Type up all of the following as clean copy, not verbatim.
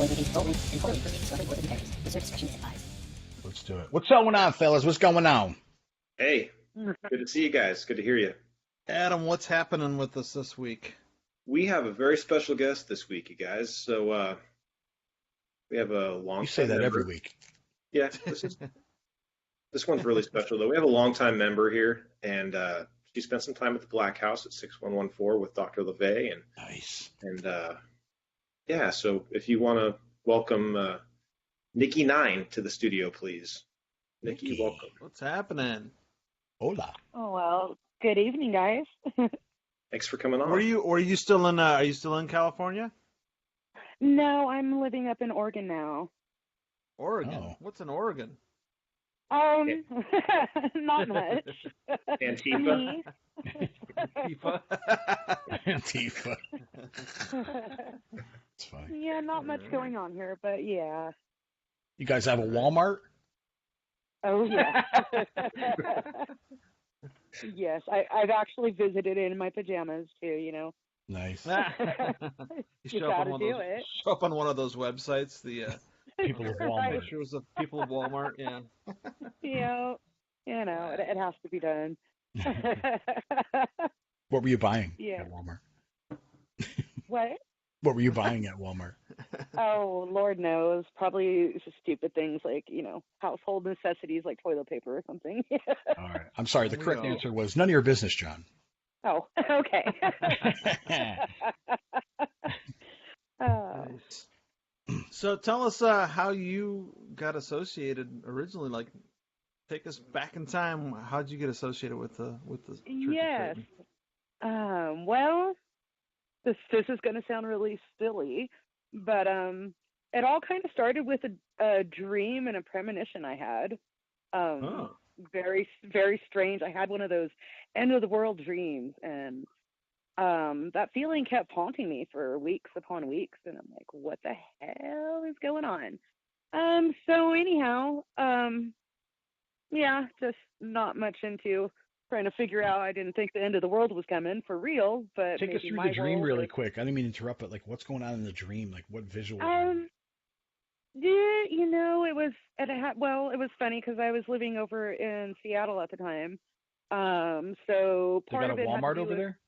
Let's do it. What's going on, fellas? What's going on? Hey, good to see you guys. Good to hear you. Adam, what's happening with us this week? We have a very special guest this week, you guys. So we have a long. You say that every week. Yeah, this one's really special though. We have a longtime member here, and she spent some time at the Black House at 6114 with Dr. LaVey, and Nice. Yeah. So if you want to welcome Nikki Nine to the studio, please. Nikki, welcome. What's happening? Hola. Oh well, good evening, guys. Thanks for coming on. Are you still in California? No, I'm living up in Oregon now. Oregon. Oh. What's in Oregon? Not much. Antifa? Me. Antifa. Antifa. It's funny. Yeah, not much going on here, but yeah. You guys have a Walmart? Oh yeah. Yes, I've actually visited in my pajamas too. You know. Nice. You gotta do it. Show up on one of those websites. The People of Walmart. pictures of people of Walmart. Yeah. Yeah, you know, it has to be done. What were you buying Yeah. at Walmart? What? What were you buying at Walmart? Oh, Lord knows. Probably just stupid things like, you know, household necessities like toilet paper or something. All right. I'm sorry. The There we correct go. answer was none of your business, John. Oh, okay. Nice. So tell us how you got associated originally. Like, take us back in time. How'd you get associated with the Church of Yes. Satan? Well, this is going to sound really silly, but it all kind of started with a dream and a premonition I had. Oh. Very, very strange. I had one of those end of the world dreams, and that feeling kept haunting me for weeks upon weeks, and I'm like, what the hell is going on? So anyhow, yeah, just not much into trying to figure out. I didn't think the end of the world was coming for real, but Take us maybe through my the dream world really was- quick. I didn't mean to interrupt, but like, what's going on in the dream? Like, what visuals? Yeah, you know, it was it was funny because I was living over in Seattle at the time. So They part got a of it had to Walmart do over with- there?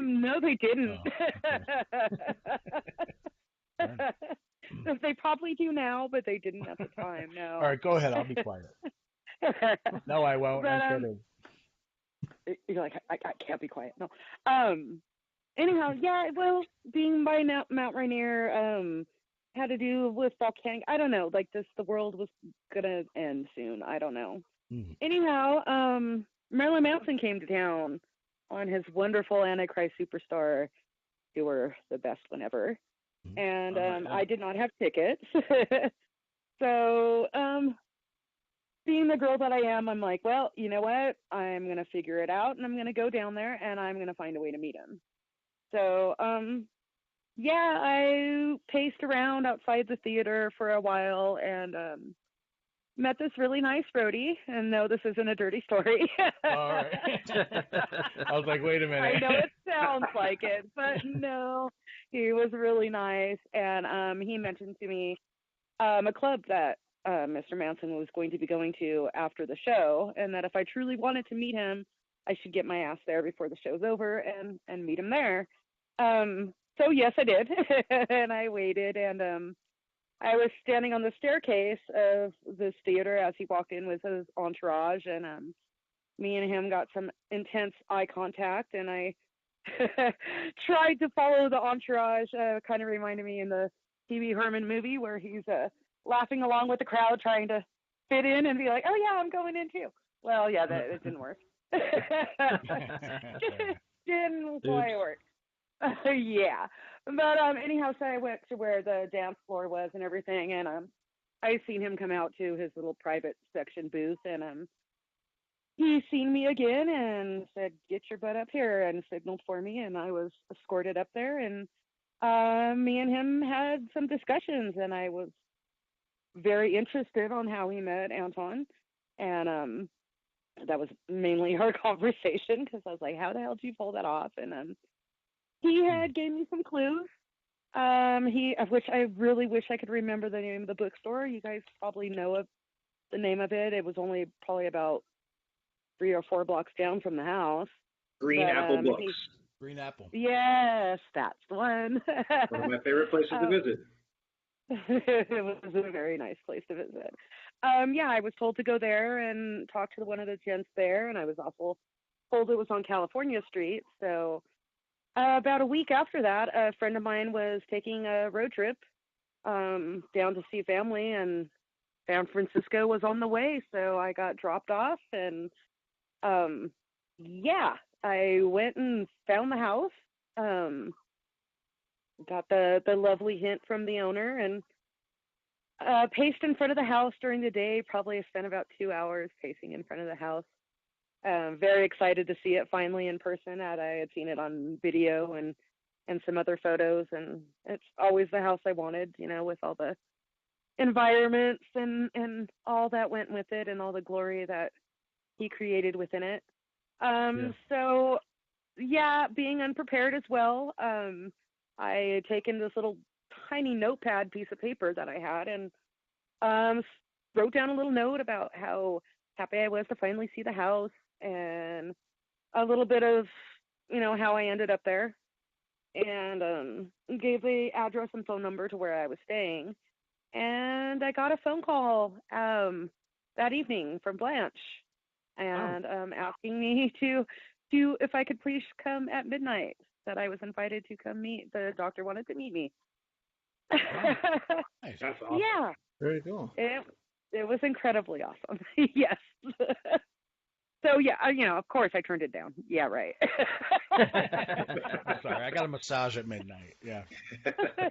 No, they didn't. Oh, They probably do now, but they didn't at the time. No. All right, go ahead. I'll be quiet. No, I won't. But, I'm kidding. You're like, I can't be quiet. No. Anyhow, yeah. Well, being by Mount Rainier, had to do with volcanic. I don't know. Like the world was gonna end soon. I don't know. Mhm. Anyhow, Marilyn Manson came to town on his wonderful Antichrist Superstar tour, the best one ever. Mhm. And Oh, yeah. I did not have tickets. So, being the girl that I am, I'm like, well, you know what? I'm going to figure it out, and I'm going to go down there, and I'm going to find a way to meet him. So, yeah, I paced around outside the theater for a while and met this really nice roadie. And no, this isn't a dirty story. All right. I was like, wait a minute. I know it sounds like it, but no, he was really nice. And he mentioned to me a club that Mr. Manson was going to be going to after the show, and that if I truly wanted to meet him, I should get my ass there before the show's over and meet him there. So yes, I did. And I waited, and I was standing on the staircase of this theater as he walked in with his entourage, and me and him got some intense eye contact, and I tried to follow the entourage. Kind of reminded me in the Pee Wee Herman movie where he's laughing along with the crowd, trying to fit in and be like, "Oh yeah, I'm going in too." Well, yeah, it didn't work. Didn't quite work. Yeah, but anyhow, so I went to where the dance floor was and everything, and I seen him come out to his little private section booth, and he seen me again and said, "Get your butt up here," and signaled for me, and I was escorted up there, and me and him had some discussions, and I was very interested on how he met Anton, and that was mainly our conversation because I was like, "How the hell did you pull that off?" And he had gave me some clues. Which I really wish I could remember the name of the bookstore. You guys probably know the name of it. It was only probably about 3 or 4 blocks down from the house. Green But, Apple Books. Green Apple. Yes, that's the one. One of my favorite places to visit. It was a very nice place to visit. Yeah, I was told to go there and talk to one of the gents there, and I was also told it was on California Street. So about a week after that, a friend of mine was taking a road trip down to see family, and San Francisco was on the way. So I got dropped off, and yeah, I went and found the house. Got the lovely hint from the owner, and paced in front of the house during the day. Probably spent about 2 hours pacing in front of the house. Very excited to see it finally in person. I had seen it on video and some other photos, and it's always the house I wanted, with all the environments and all that went with it, and all the glory that he created within it. So yeah, being unprepared as well. I had taken this little tiny notepad piece of paper that I had, and wrote down a little note about how happy I was to finally see the house, and a little bit of, how I ended up there, and gave the address and phone number to where I was staying. And I got a phone call that evening from Blanche, and asking me if I could please come at midnight, that I was invited to come meet. The doctor wanted to meet me. Wow. Nice. That's awesome. Yeah, Very cool. it was incredibly awesome. Yes. So yeah, of course I turned it down. Yeah, right. Sorry, I got a massage at midnight. Yeah.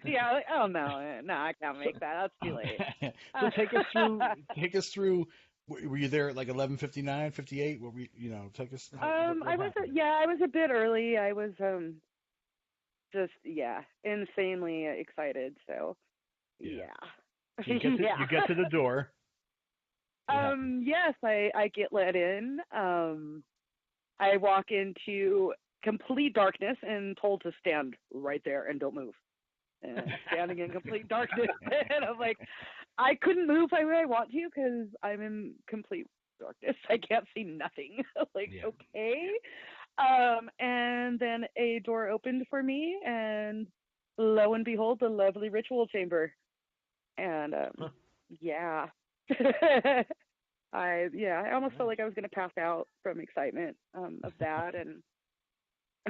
Yeah. Oh no, I can't make that. That's too late. So take us through. Were you there at like 11:59, 58? What were take us? I was a bit early. I was just insanely excited. So yeah. You get to the door. Yes, I get let in. I walk into complete darkness and told to stand right there and don't move. And standing in complete darkness, and I'm like, I couldn't move the way I want to because I'm in complete darkness. I can't see nothing. Okay. And then a door opened for me, and lo and behold, the lovely ritual chamber. And yeah. I almost felt like I was going to pass out from excitement of that. And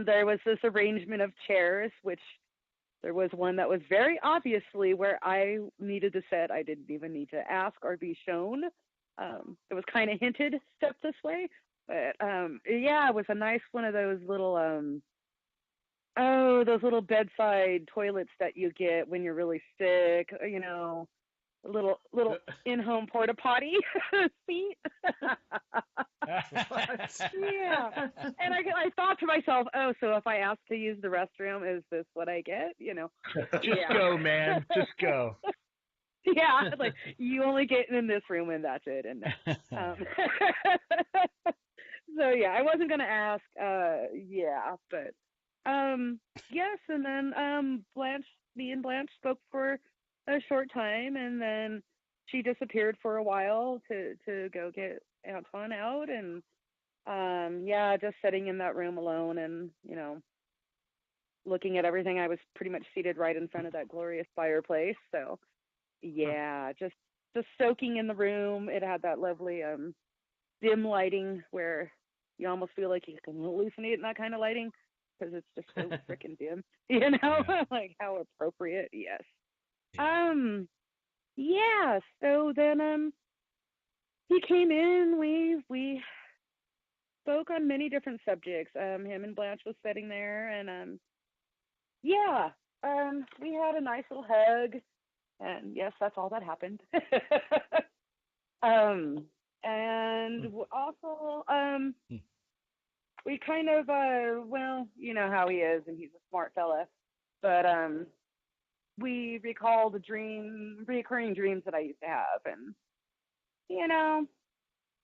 there was this arrangement of chairs, which there was one that was very obviously where I needed to sit. I didn't even need to ask or be shown. It was kind of hinted, step this way. But it was a nice one of those little those little bedside toilets that you get when you're really sick, little in-home porta potty seat. Yeah. And I thought to myself, oh, so if I ask to use the restroom, is this what I get? Just go, man. Just go. Yeah, like you only get in this room and that's it. And so yeah, I wasn't gonna ask. But yes, and then me and Blanche spoke for a short time, and then she disappeared for a while to go get Anton out, and just sitting in that room alone, and looking at everything. I was pretty much seated right in front of that glorious fireplace, so just soaking in the room. It had that lovely dim lighting where you almost feel like you can hallucinate in that kind of lighting because it's just so freaking dim, like how appropriate. Yes. So then he came in, we spoke on many different subjects. Him and Blanche was sitting there, and we had a nice little hug, and yes, that's all that happened. And also we kind of you know how he is, and he's a smart fella, but we recalled reoccurring dreams that I used to have, and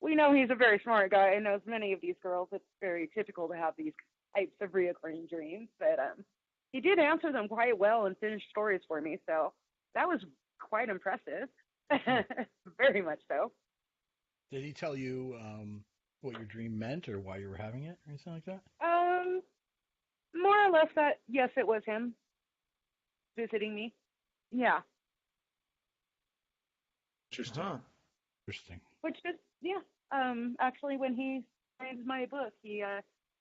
we know he's a very smart guy and knows many of these girls. It's very typical to have these types of reoccurring dreams, but he did answer them quite well and finish stories for me, so that was quite impressive. Very much so. Did he tell you what your dream meant or why you were having it or anything like that? More or less that, yes, it was him visiting me. Yeah. Interesting. Huh. Interesting. Which is, yeah. Actually, when he signed my book, he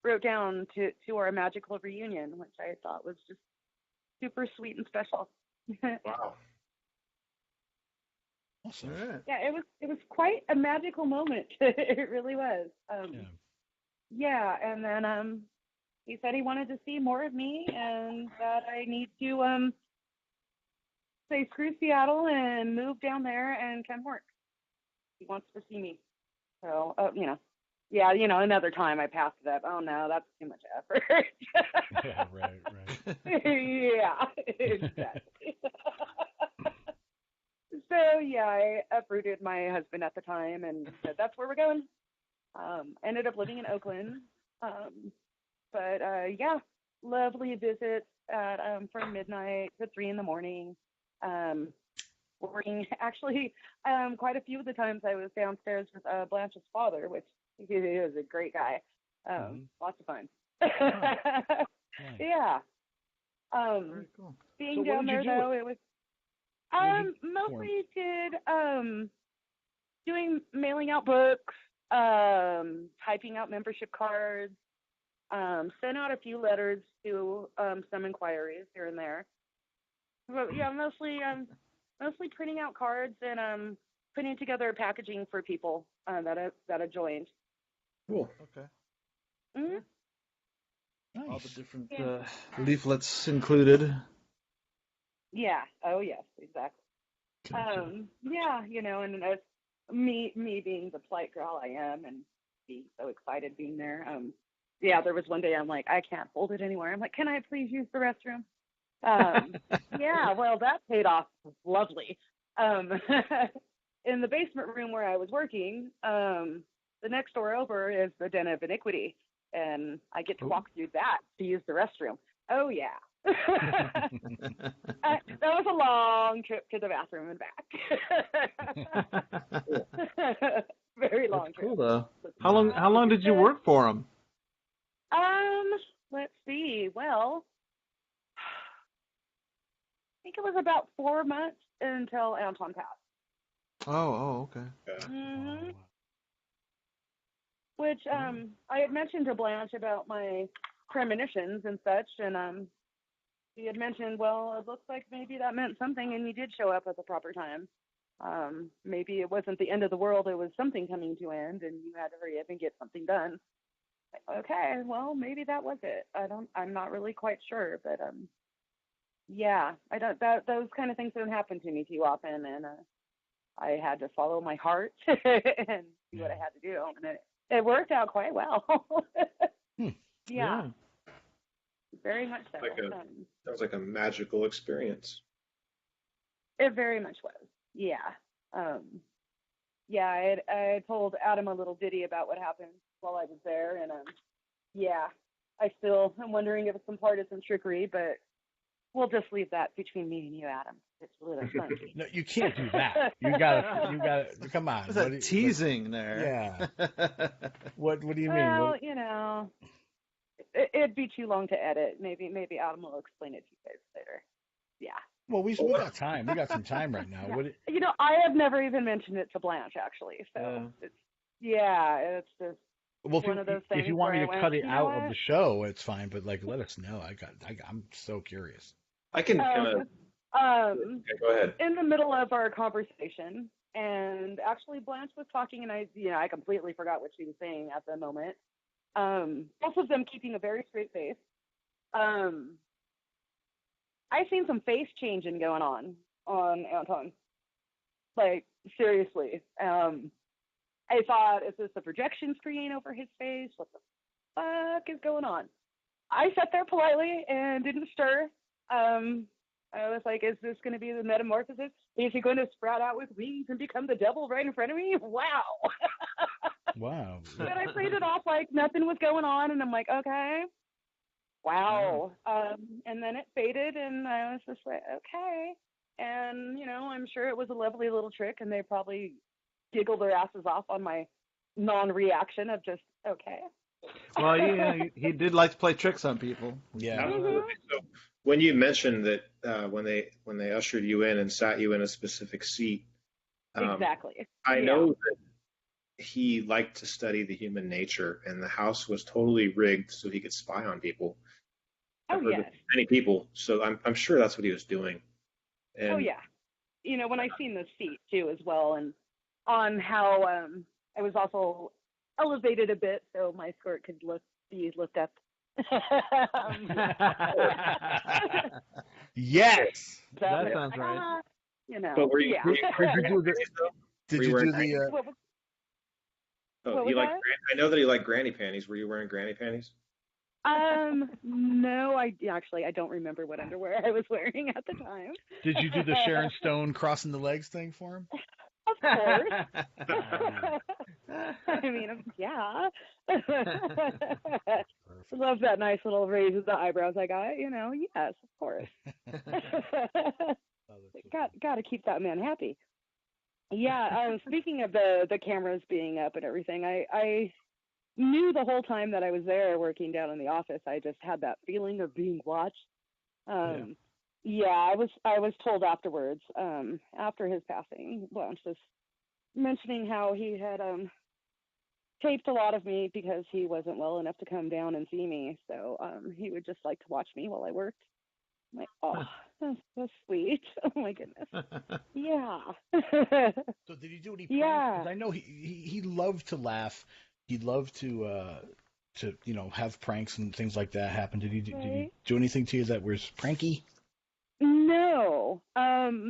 wrote down to our magical reunion, which I thought was just super sweet and special. Wow. Awesome. All right. Yeah, it was quite a magical moment. It really was. Yeah, and then he said he wanted to see more of me, and that I need to say screw Seattle and move down there and come work. He wants to see me. So, yeah, another time I passed it up. Oh no, that's too much effort. Yeah, right. Yeah, exactly. So yeah, I uprooted my husband at the time and said that's where we're going. Ended up living in Oakland. But yeah, lovely visits at from midnight to 3 a.m. Working actually quite a few of the times I was downstairs with Blanche's father, which he is a great guy. Lots of fun. Nice. Yeah. Very cool. Being So what down did you there do though, it was mostly did doing mailing out books, typing out membership cards, sent out a few letters to some inquiries here and there. But yeah, mostly printing out cards and putting together packaging for people that have joined. Cool. Okay. Mm-hmm. Nice. All the different leaflets included. Yeah. Oh yes, exactly. Gotcha. Yeah, and as me being the polite girl I am and being so excited being there. Yeah, there was one day I'm like, I can't hold it anymore. I'm like, can I please use the restroom? Yeah, well, that paid off lovely. In the basement room where I was working, the next door over is the Den of Iniquity, and I get to walk through that to use the restroom. Oh, yeah. That was a long trip to the bathroom and back. Very long That's trip. cool though. How long did you work for him? Let's see. Well, I think it was about 4 months until Anton passed. Oh, okay. Yeah. Mm-hmm. Which I had mentioned to Blanche about my premonitions and such, and she had mentioned, well, it looks like maybe that meant something, and you did show up at the proper time. Maybe it wasn't the end of the world; it was something coming to end, and you had to hurry up and get something done. Okay, well, maybe that was it. I'm not really quite sure, but yeah, I don't. Those kind of things don't happen to me too often, and I had to follow my heart and do what I had to do, and it worked out quite well. Yeah. Very much so. Sounds like a magical experience. It very much was. Yeah. Yeah, I told Adam a little ditty about what happened while I was there, and yeah, I still am wondering if it's some partisan trickery, but we'll just leave that between me and you, Adam. It's really fun. No, you can't do that. You gotta. Come on. What's that teasing there? Yeah. What do you mean? Well, it'd be too long to edit. Maybe Adam will explain it to you guys later. Yeah. Well, we got time. We got some time right now. Yeah. I have never even mentioned it to Blanche, actually. So it's just one of those things. If you want me to cut it out of the show, it's fine. But let us know. I'm so curious. I can kind of. Go ahead. In the middle of our conversation, and actually Blanche was talking, and I completely forgot what she was saying at the moment. Both of them keeping a very straight face. I seen some face changing going on Anton. Like, seriously. I thought, is this a projection screen over his face? What the fuck is going on? I sat there politely and didn't stir. I was like, is this going to be the metamorphosis? Is he going to sprout out with wings and become the devil right in front of me? Wow. Wow. But I played it off like nothing was going on, and I'm like, okay. wow. And then it faded, and I was just like, okay. And, I'm sure it was a lovely little trick, and they probably giggled their asses off on my non-reaction of just, okay. Well, yeah, he did like to play tricks on people. Yeah. Absolutely. So when you mentioned that when they ushered you in and sat you in a specific seat, Exactly. I know that he liked to study the human nature, and the house was totally rigged so he could spy on people. I've heard of many people, so I'm sure that's what he was doing. And oh yeah. When I seen the seat too as well, and on how I was also elevated a bit so my skirt could be looked up. Yes. That sounds right. But were you, yeah. were you wearing Did you do panties, though? Did Were you you do wearing the? Oh, what he was liked. I know that he liked granny panties. Were you wearing granny panties? No, I don't remember what underwear I was wearing at the time. Did you do the Sharon Stone crossing the legs thing for him? Of course. I mean, yeah. Love that nice little raise of the eyebrows I got. Yes, of course. Got to keep that man happy. Yeah. Speaking of the cameras being up and everything, I knew the whole time that I was there working down in the office. I just had that feeling of being watched. Yeah, I was told afterwards, after his passing, Blanche was mentioning how he had taped a lot of me because he wasn't well enough to come down and see me. So he would just like to watch me while I worked. I'm like, oh, that's so sweet. Oh my goodness. Yeah. So did he do any pranks? Yeah. 'Cause I know he loved to laugh. He loved to have pranks and things like that happen. Did he do anything to you that was pranky? No.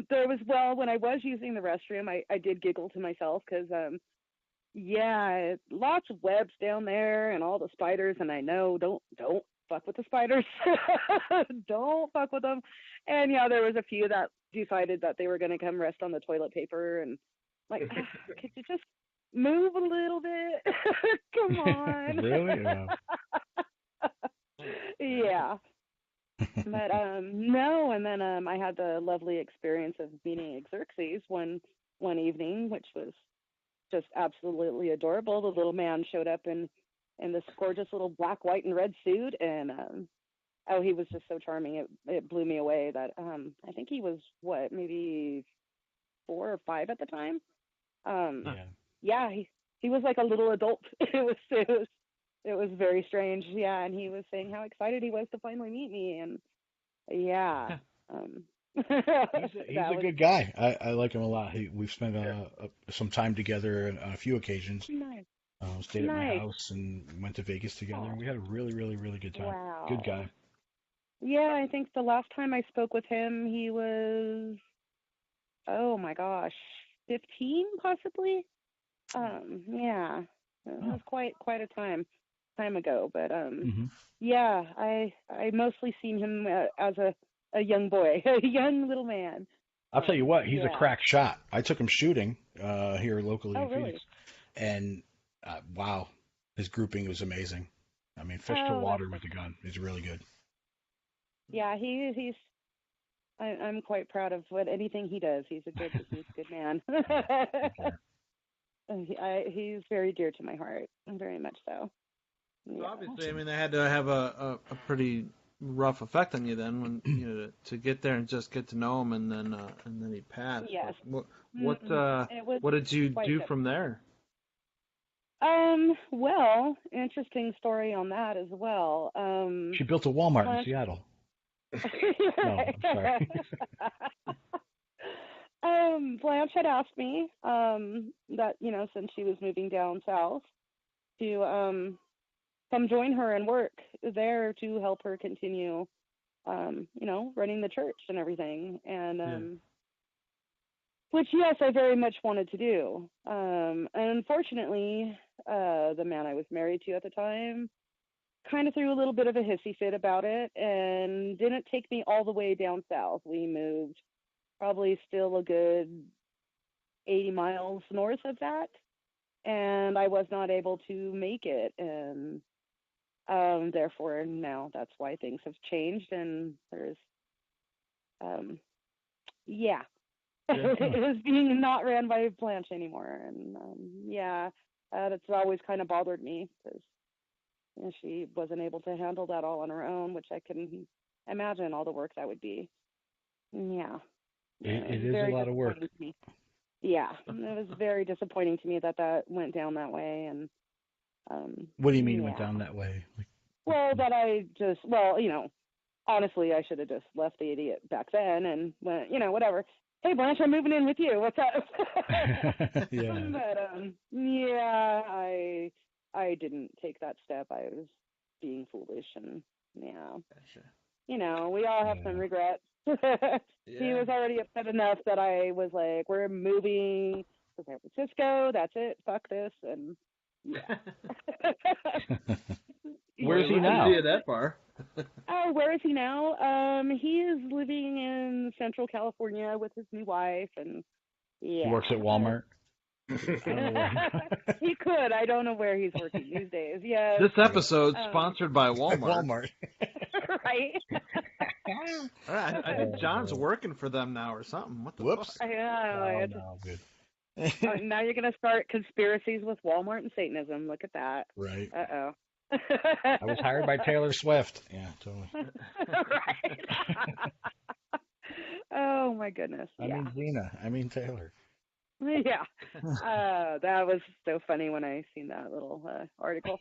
There was, when I was using the restroom, I did giggle to myself because yeah, lots of webs down there and all the spiders, and I know don't fuck with the spiders. Don't fuck with them. And yeah, there was a few that decided that they were going to come rest on the toilet paper, and like, could you just move a little bit? Come on. Really? Yeah. But no, and then I had the lovely experience of meeting Xerxes one evening, which was just absolutely adorable. The little man showed up in this gorgeous little black, white, and red suit, and he was just so charming. It blew me away. That I think he was maybe 4 or 5 at the time. Yeah, he was like a little adult. It was very strange. Yeah, and he was saying how excited he was to finally meet me, and yeah. He's a good guy. I like him a lot. We've spent some time together on a few occasions. Nice. Stayed at my house and went to Vegas together, and we had a really, really, really good time. Wow. Good guy. Yeah, I think the last time I spoke with him, he was, oh my gosh, 15 possibly. Yeah, it was quite a time ago. But yeah, I mostly seen him as a young boy, a young little man. I'll tell you what, he's a crack shot. I took him shooting here locally in Phoenix, and wow, his grouping was amazing. I mean, fish to water with the gun. He's really good. Yeah, he's. I'm quite proud of anything he does. He's a good man. He's very dear to my heart, very much so. Yeah. Obviously, I mean, they had to have a pretty rough effect on you then, when to get there and just get to know him, and then he passed. Yes. What did you do from there? Well, interesting story on that as well. She built a Walmart in Seattle. No, I'm sorry. Blanche had asked me that, since she was moving down south, to come join her and work there to help her continue, running the church and everything. And which, yes, I very much wanted to do. And unfortunately, the man I was married to at the time kind of threw a little bit of a hissy fit about it and didn't take me all the way down south. We moved probably still a good 80 miles north of that, and I was not able to make it. And Therefore, now that's why things have changed, and there's, yeah. It was being not ran by Blanche anymore, and that's always kind of bothered me because she wasn't able to handle that all on her own, which I can imagine all the work that would be. Yeah. It is a lot of work. Yeah, it was very disappointing to me that went down that way. And what do you mean went down that way? Well, that honestly, I should have just left the idiot back then and went, whatever. Hey, Blanche, I'm moving in with you. What's up? Yeah. But I didn't take that step. I was being foolish, and Gotcha. We all have some regrets. He was already upset enough that I was like, "We're moving to San Francisco. That's it. Fuck this." And Where's he now? See that far. Oh, where is he now? He is living in Central California with his new wife, and he works at Walmart. He could. I don't know where he's working these days. Yeah. This episode's sponsored by Walmart. Walmart. Right. I think John's working for them now or something. What the Whoops. fuck? No, good. Now you're gonna start conspiracies with Walmart and Satanism. Look at that. Right. Uh-oh. I was hired by Taylor Swift. Yeah, totally. Right. Oh my goodness. I mean Zena. I mean Taylor. Yeah. That was so funny when I seen that little article.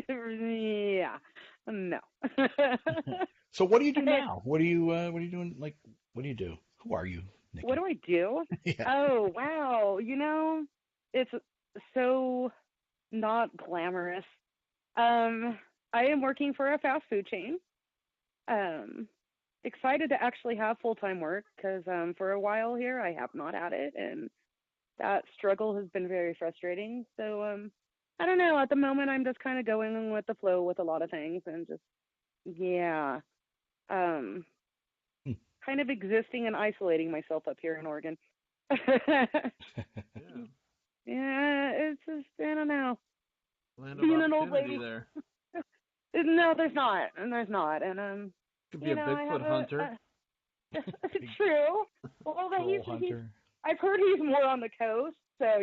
Yeah. No. So what do you do now? What are you doing? Like, what do you do? Who are you, Nikki? What do I do? Yeah. Oh, wow. It's so not glamorous. I am working for a fast food chain. Excited to actually have full-time work because for a while here I have not had it, and that struggle has been very frustrating. So I don't know. At the moment, I'm just kind of going with the flow with a lot of things, and just kind of existing and isolating myself up here in Oregon. Yeah, it's just, I don't know. Land Being of an old opportunity lady. there. No, there's not, and Could be a Bigfoot hunter. True. Well, I've heard he's more on the coast, so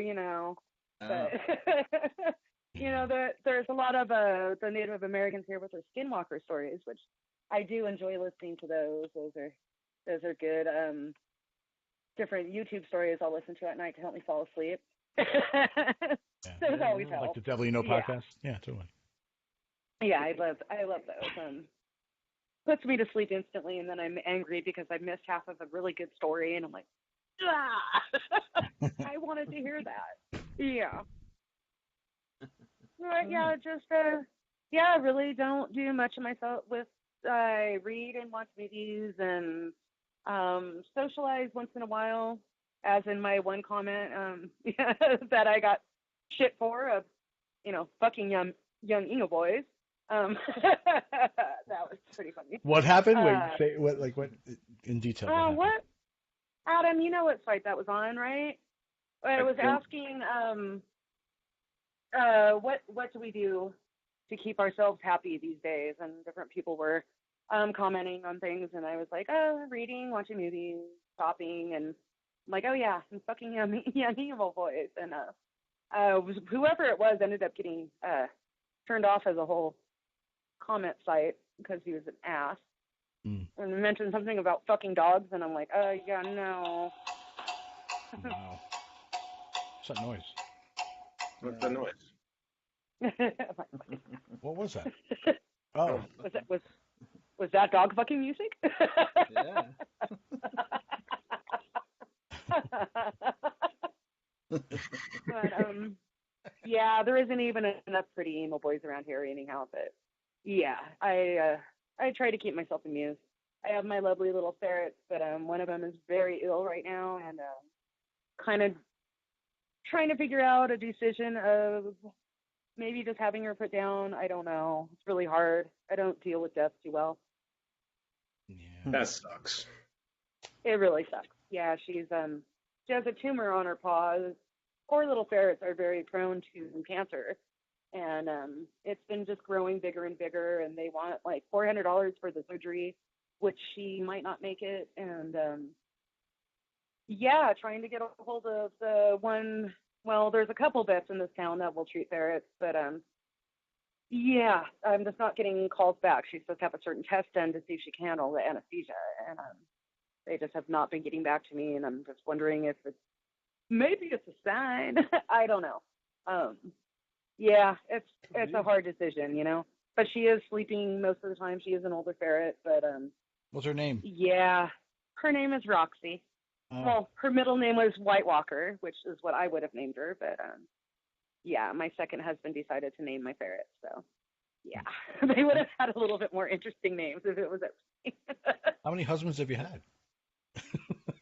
But there's a lot of the Native Americans here with their skinwalker stories, which I do enjoy listening to those. Those are good. Different YouTube stories I'll listen to at night to help me fall asleep. Those always help. Like the Devil You Know podcast. Yeah, totally. Yeah, I love those. Puts me to sleep instantly, and then I'm angry because I missed half of a really good story, and I'm like, I wanted to hear that. Yeah. But yeah, just I really don't do much of myself with. I read and watch movies and socialize once in a while, as in my one comment that I got shit for of, fucking young Emo boys. That was pretty funny. What happened? Wait, say what in detail? What? Adam, you know what site that was on, right? I was asking, what do we do to keep ourselves happy these days? And different people were commenting on things, and I was like, reading, watching movies, shopping, and I'm like, oh yeah, and fucking young Emo boys. And whoever it was ended up getting turned off as a whole comment site because he was an ass. And mentioned something about fucking dogs, and I'm like, yeah, no. Wow. What's that noise? What's the noise? What was that? Oh. Was that dog fucking music? Yeah. But yeah, there isn't even enough pretty emo boys around here anyhow. But yeah, I try to keep myself amused. I have my lovely little ferrets, but one of them is very ill right now, and kind of trying to figure out a decision of maybe just having her put down. I don't know. It's really hard. I don't deal with death too well. Yeah. That sucks. It really sucks. Yeah, she has a tumor on her paws. Poor little ferrets are very prone to cancer. and it's been just growing bigger and bigger, and they want like $400 for the surgery, which she might not make it, and yeah, trying to get a hold of the one. Well, there's a couple vets in this town that will treat ferrets, but yeah, I'm just not getting calls back. She's supposed to have a certain test done to see if she can handle the anesthesia, and they just have not been getting back to me, and I'm just wondering if maybe it's a sign. I don't know. Yeah, it's a hard decision, you know. But she is sleeping most of the time. She is an older ferret, but What's her name? yeah, her name is Roxy. Oh. Well, her middle name was White Walker, which is what I would have named her, but yeah, my second husband decided to name my ferret, so yeah, they would have had a little bit more interesting names if it was at How many husbands have you had?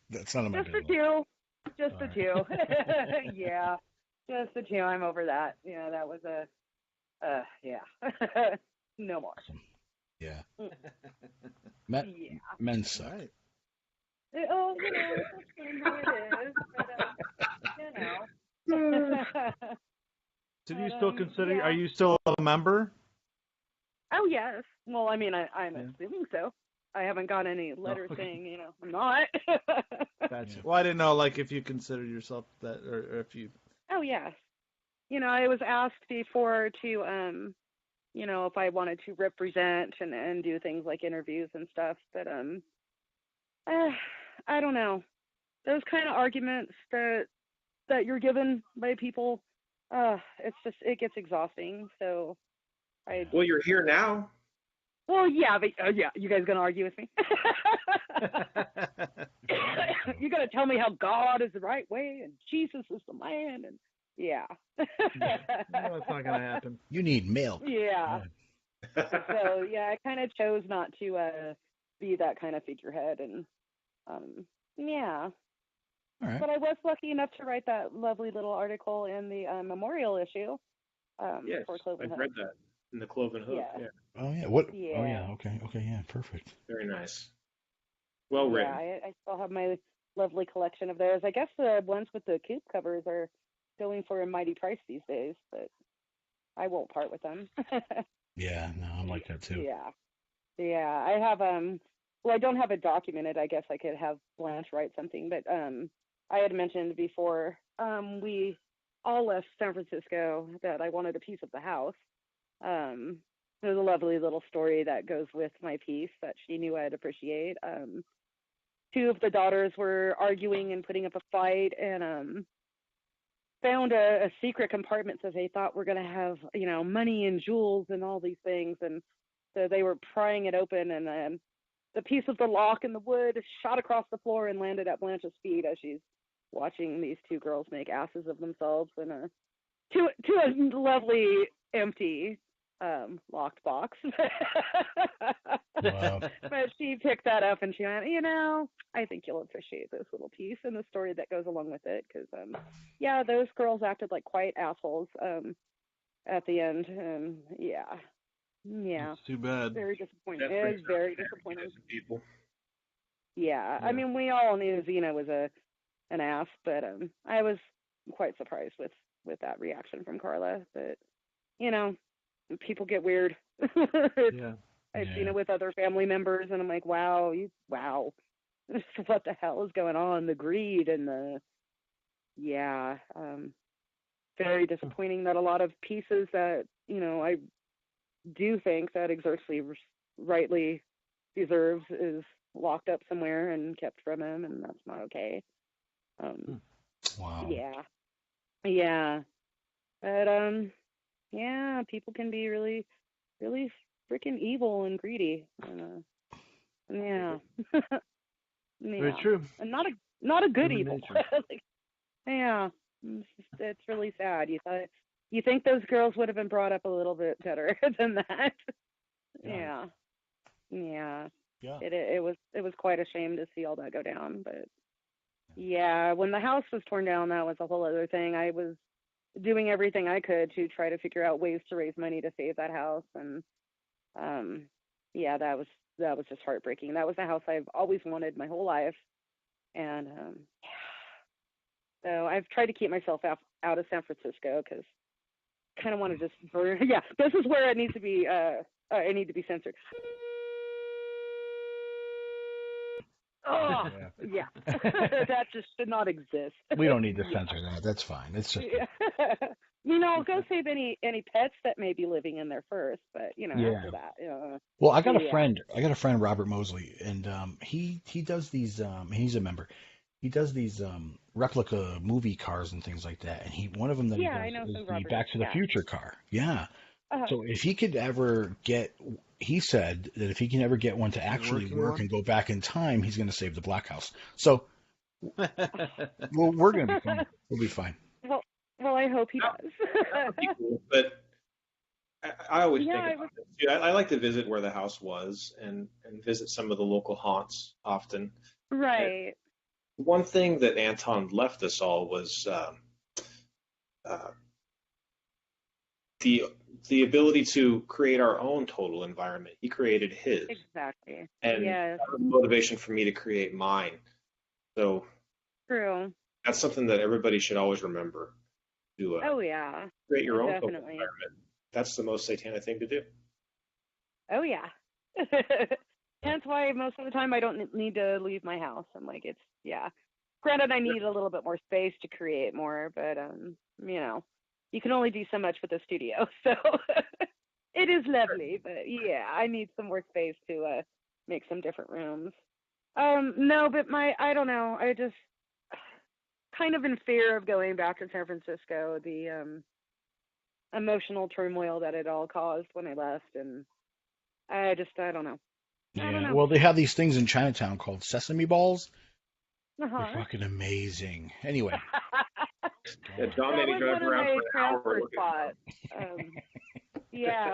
That's not my Just the two. Just the two. Yeah, just the two. I'm over that. Yeah, that was yeah. No more. Awesome. Yeah. Men suck. Right. Oh, you know, it's how it is. But, you know. Do you still consider? Yeah. Are you still a member? Oh yes. Well, I mean, I'm assuming so. I haven't got any letters saying, you know, I'm not. Gotcha. Well, I didn't know, like, if you consider yourself that, or if you. Oh yes. You know, I was asked before to, you know, if I wanted to represent and do things like interviews and stuff, but I don't know. Those kind of arguments that you're given by people, it gets exhausting. So Well, you're here now. Well, yeah, but yeah, you guys gonna argue with me? You gotta tell me how God is the right way and Jesus is the man, and yeah. No, that's not gonna happen. You need milk. Yeah. So yeah, I kind of chose not to be that kind of figurehead, and yeah. All right. But I was lucky enough to write that lovely little article in the memorial issue. Yes, for Cloven I've read that in the Cloven Hoof. Yeah. Oh yeah. What? Yeah. Oh yeah. Okay. Okay. Yeah. Perfect. Very nice. Well written. Yeah, I still have my lovely collection of theirs. I guess the ones with the coop covers are going for a mighty price these days, but I won't part with them. Yeah. No, I'm like that too. Yeah. Yeah. I have well, I don't have it documented. I guess I could have Blanche write something, but I had mentioned before we all left San Francisco that I wanted a piece of the house. There's a lovely little story that goes with my piece that she knew I'd appreciate. Two of the daughters were arguing and putting up a fight, and found a secret compartment that they thought were going to have, you know, money and jewels and all these things. And so they were prying it open, and the piece of the lock in the wood shot across the floor and landed at Blanche's feet as she's watching these two girls make asses of themselves in to a lovely empty locked box. Wow. But she picked that up and she went, you know, I think you'll appreciate this little piece and the story that goes along with it, because yeah, those girls acted like quite assholes at the end, and yeah. It's too bad. Very disappointing. Definitely It is very disappointing. People. Yeah, I mean, we all knew Xena was an ass, but I was quite surprised with that reaction from Carla. But you know, people get weird. Yeah. I've seen it with other family members, and I'm like, wow, what the hell is going on? The greed and very disappointing that a lot of pieces that, you know, I do think that Xerxes rightly deserves is locked up somewhere and kept from him, and that's not okay. Wow. Yeah. But yeah, people can be really, really freaking evil and greedy. And, yeah. Very true. And not a good Human evil. nature. Like, yeah. It's really sad. You think those girls would have been brought up a little bit better than that. Yeah. It was quite a shame to see all that go down, but yeah, when the house was torn down, that was a whole other thing. I was doing everything I could to try to figure out ways to raise money to save that house, and yeah, that was just heartbreaking. That was the house I've always wanted my whole life, and so I've tried to keep myself out of San Francisco, because kind of want to just burn. Yeah, this is where it needs to be. I need to be censored. Oh, yeah. That just should not exist. We don't need to censor that. That's fine. It's just. Go save any pets that may be living in there first, but after that. Well, I got a friend, Robert Mosley, and he does these. He's a member. He does these replica movie cars and things like that. And one of them that he does is the Back to the Future car. Yeah. So if he could ever he said that if he can ever get one to actually work and go back in time, he's going to save the Black House. So, well, we're going to be fine. We'll be fine. Well, I hope he does. That would be cool, but I always think about this too. I like to visit where the house was and visit some of the local haunts often. Right. And one thing that Anton left us all was the ability to create our own total environment. He created his. Exactly. And that was motivation for me to create mine. So true. That's something that everybody should always remember. To create your own total environment. That's the most satanic thing to do. Oh yeah. Hence why most of the time I don't need to leave my house. I'm like, Granted, I need a little bit more space to create more, but you can only do so much with a studio, so it is lovely. But I need some more space to make some different rooms. No, but I don't know. I just kind of in fear of going back to San Francisco. The emotional turmoil that it all caused when I left, and I don't know. Yeah. I don't know. Well, they have these things in Chinatown called sesame balls. Uh-huh. They're fucking amazing. Anyway. John made me drive around for an hour.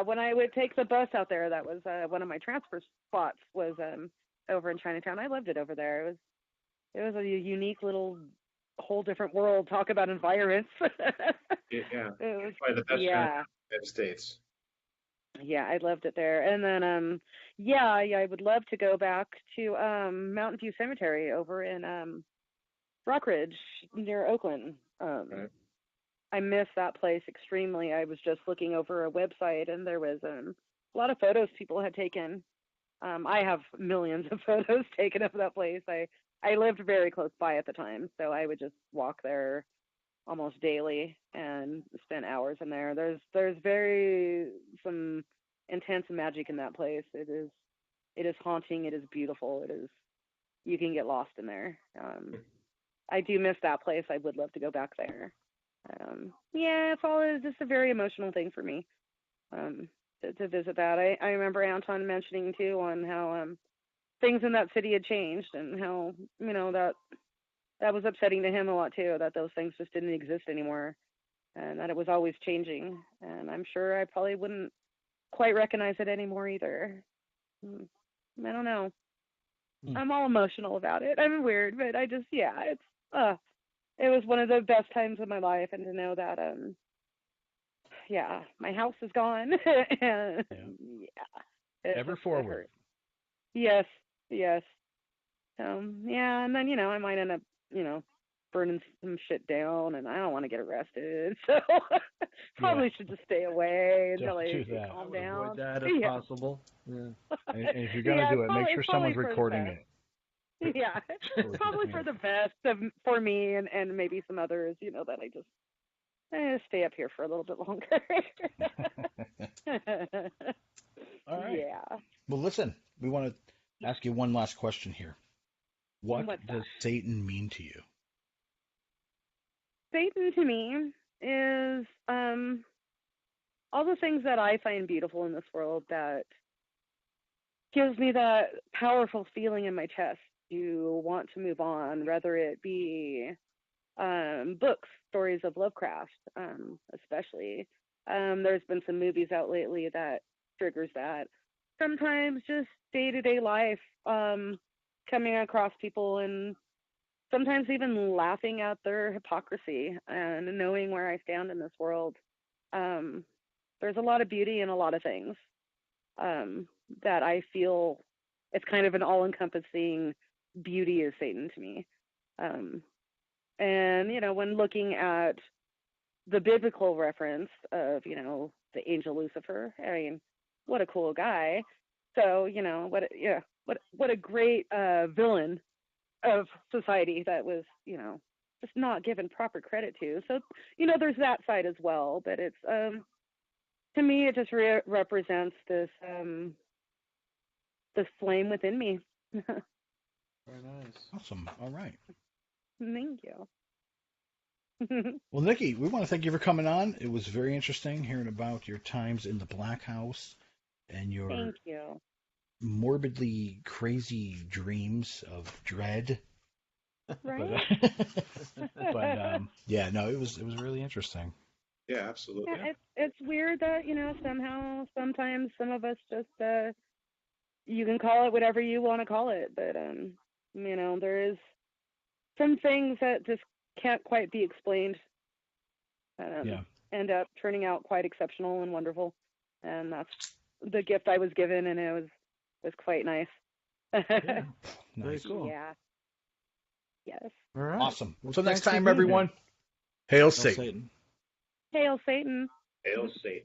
When I would take the bus out there, that was one of my transfer spots was over in Chinatown. I loved it over there. It was a unique little whole different world. Talk about environments. It was probably the best in the United States. Yeah, I loved it there. And then I would love to go back to Mountain View Cemetery over in Rockridge near Oakland. I miss that place extremely. I was just looking over a website and there was a lot of photos people had taken. I have millions of photos taken of that place. I lived very close by at the time, so I would just walk there almost daily and spend hours in there. There's very some intense magic in that place. It is haunting. It is beautiful. You can get lost in there. I do miss that place. I would love to go back there. It's just a very emotional thing for me to visit that. I remember Anton mentioning too on how things in that city had changed and how that was upsetting to him a lot too, that those things just didn't exist anymore and that it was always changing. And I'm sure I probably wouldn't quite recognize it anymore either. I don't know. I'm all emotional about it. I'm weird, but I just, it was one of the best times of my life. And to know that, my house is gone. And, Ever forward. Yes. And then, I might end up, burning some shit down, and I don't want to get arrested, so probably should just stay away until I calm down. Avoid that if possible. Yeah. And if you're gonna do it, make sure someone's recording it. Yeah, probably for the best for me and maybe some others. That I just stay up here for a little bit longer. All right. Yeah. Well, listen, we want to ask you one last question here. What does Satan mean to you? Satan to me is all the things that I find beautiful in this world that gives me that powerful feeling in my chest to want to move on, whether it be books, stories of Lovecraft, especially. There's been some movies out lately that triggers that. Sometimes just day-to-day life, coming across people and sometimes even laughing at their hypocrisy and knowing where I stand in this world. There's a lot of beauty in a lot of things that I feel it's kind of an all-encompassing beauty is Satan to me. And, when looking at the biblical reference of, the angel Lucifer. I mean, what a cool guy. So, what a great villain of society that was, just not given proper credit to. So, there's that side as well, but it's, to me, it just represents this, this flame within me. Very nice. Awesome. All right. Thank you. Well, Nikki, we want to thank you for coming on. It was very interesting hearing about your times in the Black House and your Thank you. morbidly crazy dreams of dread. Right. But yeah, no, it was really interesting. Yeah, absolutely. Yeah, it's weird that somehow sometimes some of us just you can call it whatever you want to call it, but there is some things that just can't quite be explained. End up turning out quite exceptional and wonderful, and that's the gift I was given, and it was quite nice. Yeah. Very cool. Yeah. Yes. All right. Awesome. Well, next time, everyone. Hail Satan. Hail Satan. Hail Satan.